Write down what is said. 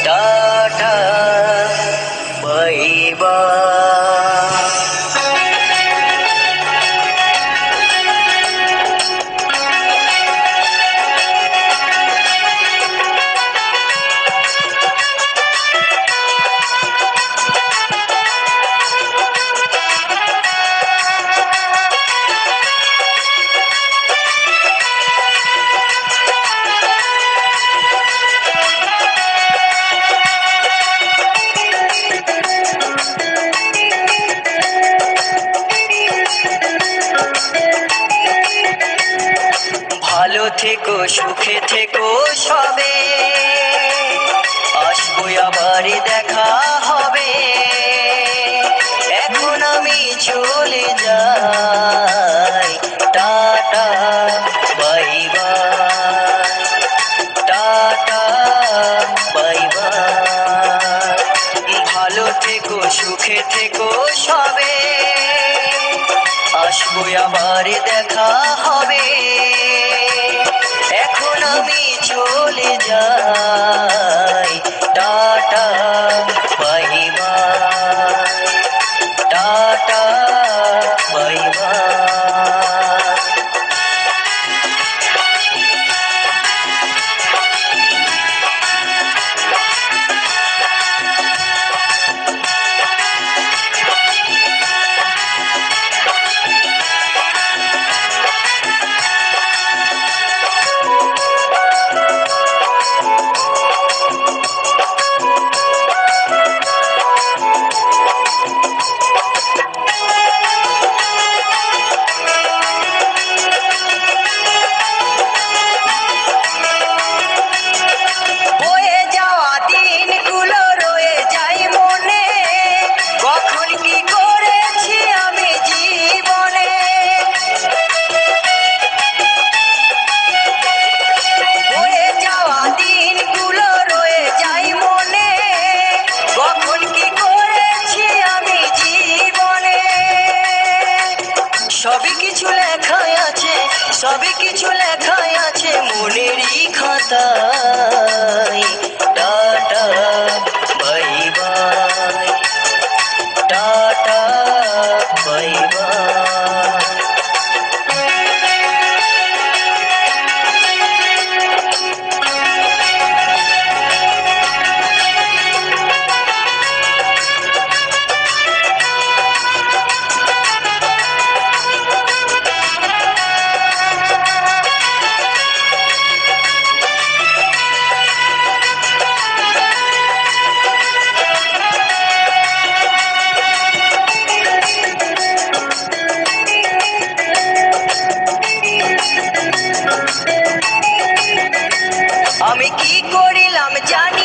Tata bye bye. ভালো থেকো, সুখে থেকো সবে, আসবো আবার দেখা হবে। এখন আমি চলে যাই, tata bye bye, tata bye bye. ভালো থেকো, সুখে থেকো সবে, আসবো আবার দেখা হবে। এখন আমি চলে যাই, tata bye bye, tata bye bye. সবই কিছু লেখাই আছে, সবই কিছু লেখাই আছে মনেরই খাতায়। Tata bye bye, tata bye bye. আমি কি করিলাম জানি